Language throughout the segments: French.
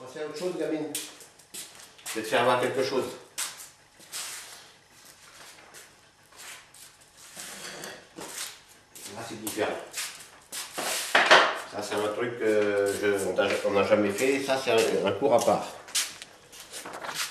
passer à autre chose, gamine. Je vais te faire voir quelque chose. Là, c'est différent. Ça, c'est un truc qu'on n'a jamais fait. Ça, c'est un cours à part.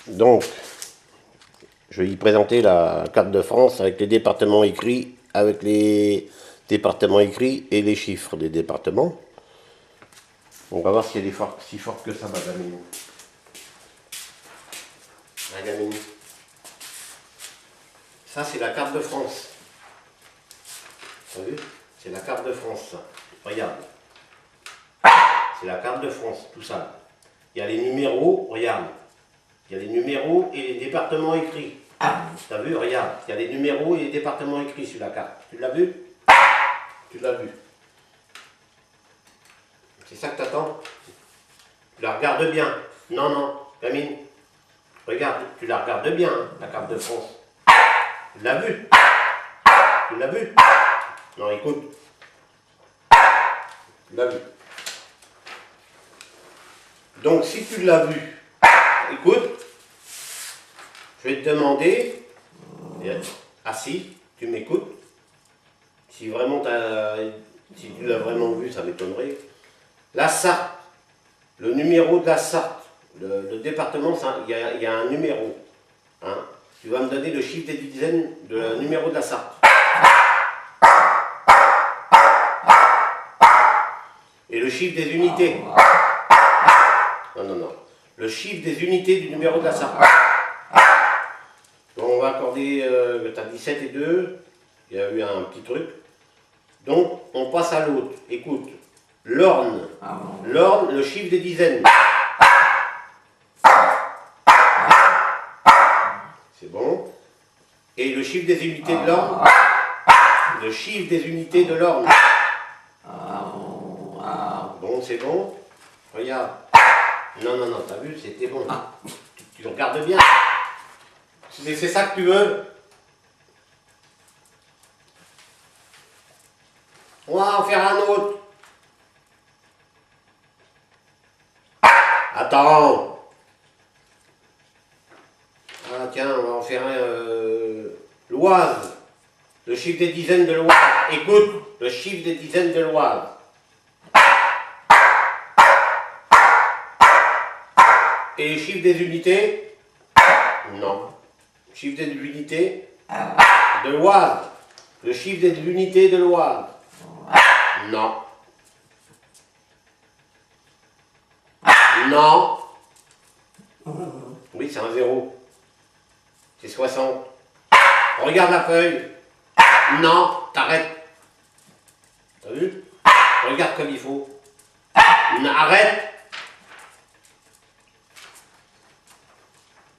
Donc, je vais y présenter la carte de France avec les départements écrits, avec les départements écrits et les chiffres des départements. On va voir si elle est si forte que ça, ma gamine. La gamine. Ça, c'est la carte de France. T'as vu? C'est la carte de France, ça. Regarde. C'est la carte de France, tout ça. Il y a les numéros, regarde. Il y a les numéros et les départements écrits. T'as vu? Regarde. Il y a les numéros et les départements écrits sur la carte. Tu l'as vu? Tu l'as vu. C'est ça que t'attends? Tu la regardes bien. Non, non, gamine. Regarde, tu la regardes bien, hein, la carte de France. Tu l'as vu? Tu l'as vu? Non, écoute. Tu l'as vu. Donc, si tu l'as vu, écoute, je vais te demander, assis, tu m'écoutes. Si vraiment si tu l'as vraiment vu, ça m'étonnerait. La Sarthe, le numéro de la Sarthe, le département, il y a un numéro. Hein. Tu vas me donner le chiffre des dizaines de numéro de la Sarthe. Et le chiffre des unités. Non, non, non. Le chiffre des unités du numéro de la Sarthe. Donc on va accorder, tu as 17 et 2. Il y a eu un petit truc. Donc on passe à l'autre. Écoute. L'Orne. L'Orne, le chiffre des dizaines. C'est bon. Et le chiffre des unités de l'Orne. Le chiffre des unités de l'Orne. Bon, c'est bon. Regarde. Non, non, non, t'as vu, c'était bon. Tu regardes bien. C'est ça que tu veux? On va en faire un autre. Attends. Ah tiens, on va en faire un l'Oise. Le chiffre des dizaines de l'Oise. Écoute, le chiffre des dizaines de l'Oise. Et les chiffres des unités? Non. Le chiffre des unités de l'Oise. Le chiffre des unités de l'Oise. Non. Non. Oui, c'est un 0. C'est 60. Regarde la feuille. Non, t'arrêtes. T'as vu? Regarde comme il faut. Arrête.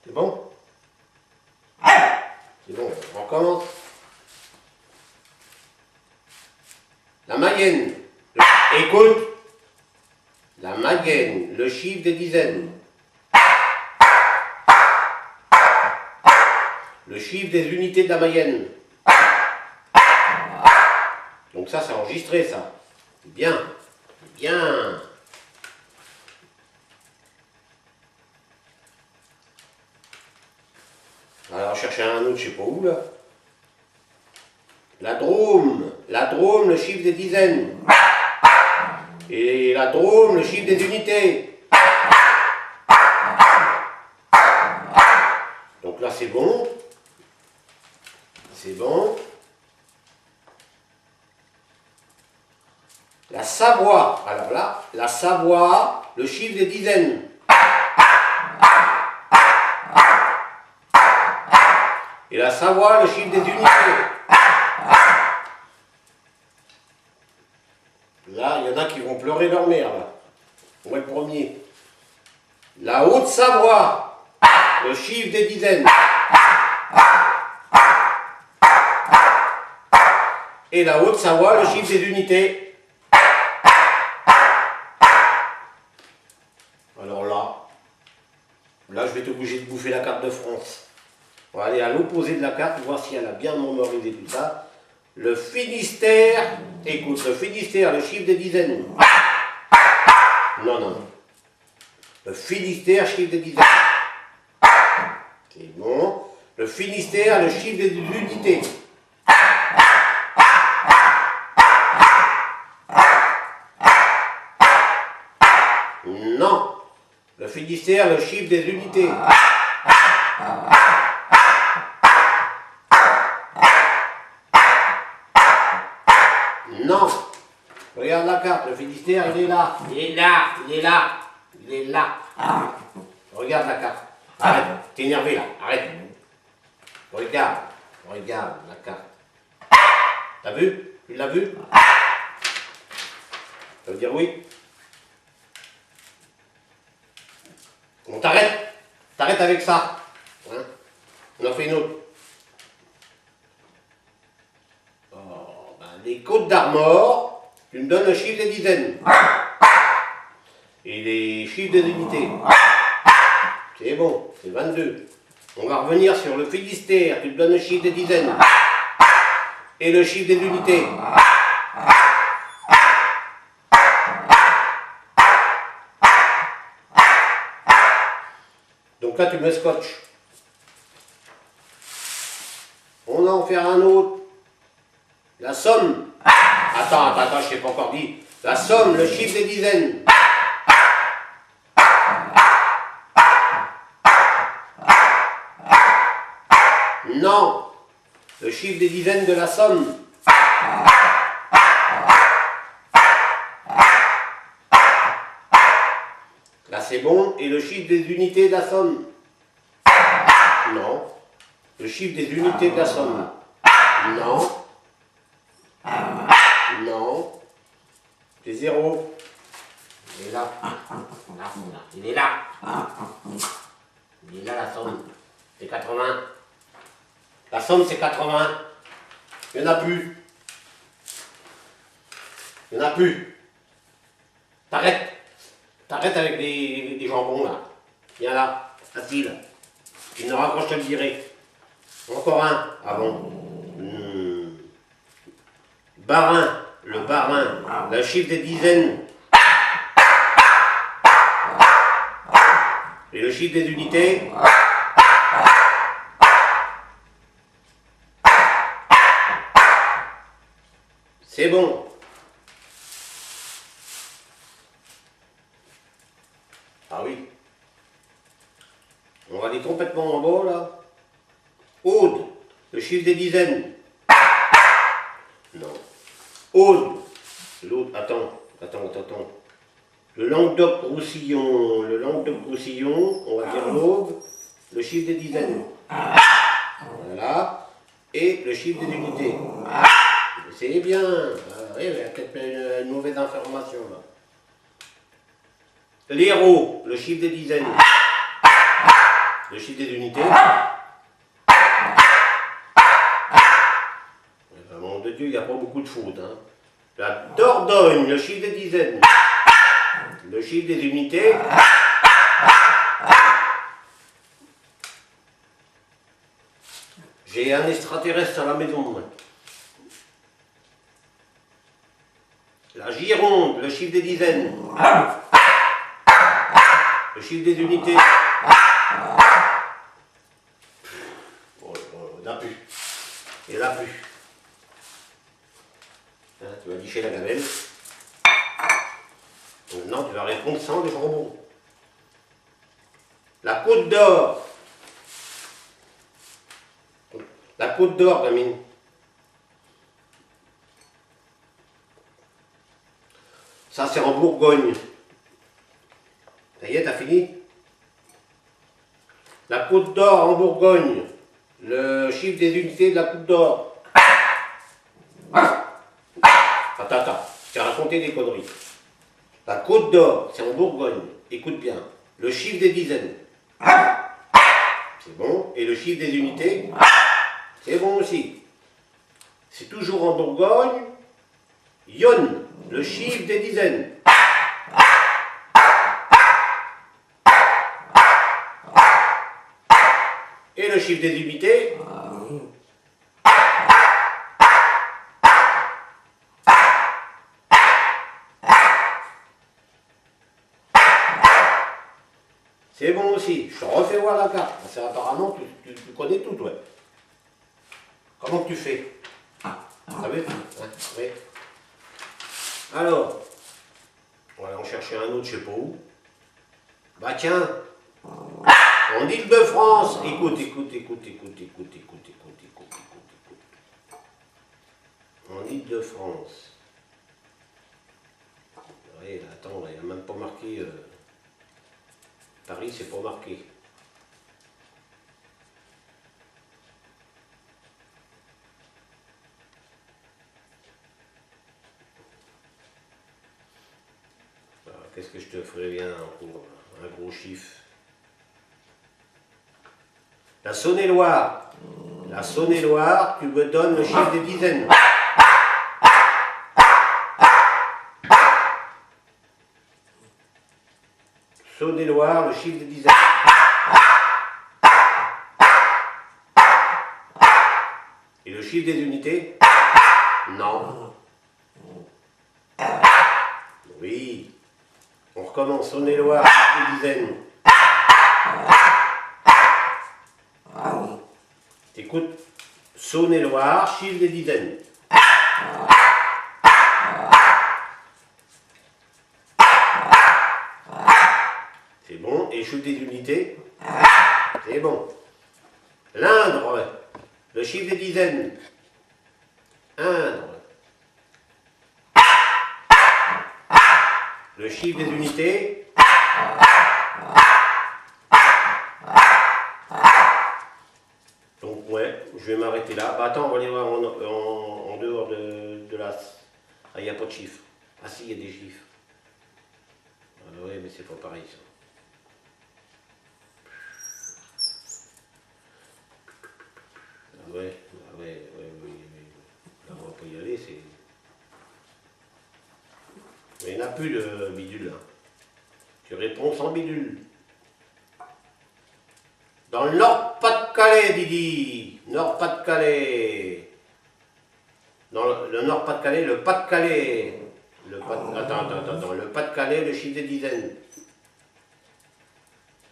C'est bon? C'est bon, on recommence. La Mayenne. Écoute. La Mayenne, le chiffre des dizaines. Le chiffre des unités de la Mayenne. Donc ça, c'est enregistré, ça. Bien. Bien. Alors, chercher un autre, je sais pas où, là. La Drôme. La Drôme, le chiffre des dizaines. Et la Drôme, le chiffre des unités. Donc là, c'est bon. C'est bon. La Savoie. Alors là, la Savoie, le chiffre des dizaines. Et la Savoie, le chiffre des unités. Là, il y en a qui vont pleurer leur mère, là. Moi, le premier. La Haute-Savoie, le chiffre des dizaines. Et la Haute-Savoie, le chiffre des unités. Alors là, je vais te bouger de bouffer la carte de France. On va aller à l'opposé de la carte, voir si elle a bien mémorisé tout ça. Le Finistère, écoute, le Finistère, le chiffre des dizaines. Non, non, non. Le Finistère, chiffre des dizaines. C'est bon. Le Finistère, le chiffre des unités. Non. Le Finistère, le chiffre des unités. Non. Regarde la carte, le Finistère, il est là. Il est là, il est là. Il est là. Regarde la carte. Arrête, t'es énervé là, arrête. Regarde, regarde la carte. T'as vu? Tu l'as vu? Ça veut dire oui? On t'arrête. T'arrêtes avec ça. Hein? On en fait une autre. Oh, ben, les Côtes d'Armor, tu me donnes le chiffre des dizaines. Et les chiffres des unités. C'est bon, c'est 22. On va revenir sur le Finistère, tu me donnes le chiffre des dizaines. Et le chiffre des unités. Donc là, tu me scotches. On va en faire un autre. La somme. Attends, je t'ai pas encore dit. La somme, le chiffre des dizaines. Non. Le chiffre des dizaines de la somme. Là, c'est bon. Et le chiffre des unités de la somme. Non. Le chiffre des unités de la somme. Non. Non. C'est 0. Il est là. Il est là. Il est là la somme. C'est 80. La somme c'est 80. Il n'y en a plus. Il n'y en a plus. T'arrêtes. T'arrêtes avec des jambons là. Viens là. Assis là. Tu ne raccroches, je te le dirai. Encore un. Ah bon. Barin. Le barin. Le chiffre des dizaines. Et le chiffre des unités. C'est bon. Ah oui. On va aller complètement en bas là. Aude. Le chiffre des dizaines. Non. Aude. L'autre. Attends. Le Languedoc-Roussillon, on va dire l'Aube, le chiffre des dizaines. Voilà. Et le chiffre des unités. C'est bien. Ah, oui, il y a peut-être une mauvaise information là. L'Hérault, le chiffre des dizaines. Le chiffre des unités. Mon de Dieu, il n'y a pas beaucoup de fautes. Hein. La Dordogne, le chiffre des dizaines. Le chiffre des unités. J'ai un extraterrestre à la maison, moi. La Gironde, le chiffre des dizaines. Le chiffre des unités. Oh, il n'y en a plus. Il n'y en a plus. Hein, tu vas licher la gamelle. Maintenant, tu vas répondre sans les jambons. La Côte d'Or. La Côte d'Or, gamine. Ça, c'est en Bourgogne. Ça y est, t'as fini? La Côte d'Or en Bourgogne. Le chiffre des unités de la Côte d'Or. Attends, je t'ai raconté des conneries. La Côte d'Or, c'est en Bourgogne. Écoute bien. Le chiffre des dizaines. C'est bon. Et le chiffre des unités. C'est bon aussi. C'est toujours en Bourgogne. Yonne, le chiffre des dizaines. Et le chiffre des unités. C'est bon aussi. Je te refais voir la carte. C'est apparemment, tu connais tout, toi. Comment tu fais? T'as vu? Hein, oui. Alors, on va aller en chercher un autre, je sais pas où. Bah tiens, en Île-de-France, écoute. En Île-de-France. Oui, attends, il n'y a même pas marqué. Paris, c'est pas marqué. Qu'est-ce que je te ferais bien pour un gros chiffre? La Saône-et-Loire. La Saône-et-Loire, tu me donnes le chiffre des dizaines. Saône-et-Loire, le chiffre des dizaines. Et le chiffre des unités? Non. Oui. On recommence. Saône-et-Loire, chiffre des dizaines. Écoute, Saône-et-Loire, chiffre des dizaines. C'est bon. Et chiffre des unités? C'est bon. L'Indre, le chiffre des dizaines. Indre. Le chiffre des unités. Donc ouais, je vais m'arrêter là. Bah attends, on va aller voir en dehors de l'As. Ah, il n'y a pas de chiffres. Ah si, il y a des chiffres. Ah ouais, mais c'est pas pareil ça. Ah ouais. Là, on va pas y aller, c'est... Mais il n'y en a plus de bidule là. Tu réponds sans bidule. Dans le Nord-Pas-de-Calais, Didi. Nord-Pas-de-Calais. Dans le Nord-Pas-de-Calais, le Pas-de-Calais. Attends. Le Pas-de-Calais, le chiffre des dizaines.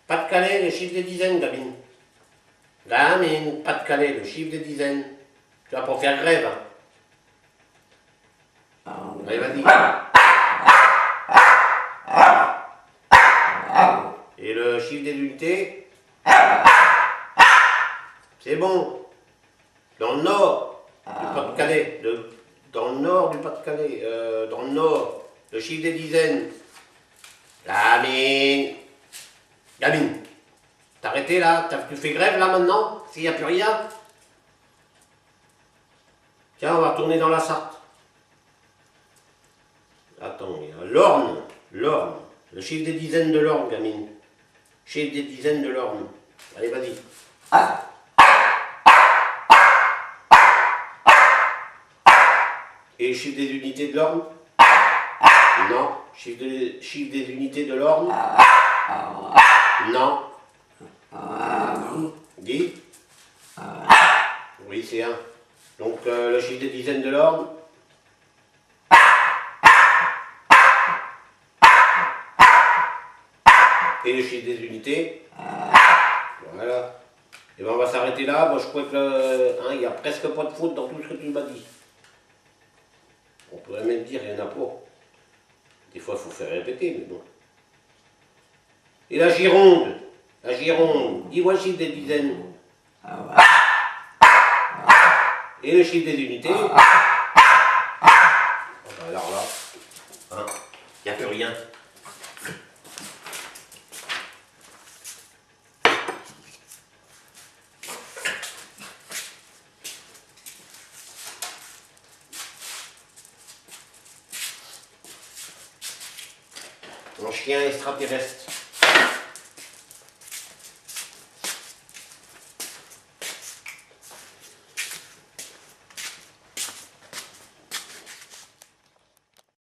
Pas-de-Calais, le chiffre des dizaines, Gabine. Gamine, Pas-de-Calais, le chiffre des dizaines. Tu vas pas faire grève. Hein. Allez, vas-y. Et le chiffre des unités? C'est bon. Dans le nord du Pas-de-Calais. Dans le nord du Pas-de-Calais. Dans le nord. Le chiffre des dizaines. Gamine. T'as arrêté là? Tu fais grève là maintenant? S'il n'y a plus rien? Tiens, on va retourner dans la Sarthe. Attends, il y a l'Orne. L'Orne. Le chiffre des dizaines de l'Orne, gamine. Chiffre des dizaines de l'Orne. Allez, vas-y. Et le chiffre des unités de l'Orne? Non. Chiffre des unités de l'Orne? Non. Dis? Oui, c'est un. Donc, le chiffre des dizaines de l'Orne? Et le chiffre des unités? Voilà. Et bien on va s'arrêter là. Moi je crois que il n'y a presque pas de faute dans tout ce que tu m'as dit. On pourrait même dire il n'y en a pas. Des fois il faut faire répéter, mais bon. Et la Gironde? La Gironde, dis-moi le chiffre des dizaines. Et le chiffre des unités? Alors là, hein, il n'y a plus rien. Mon chien extraterrestre.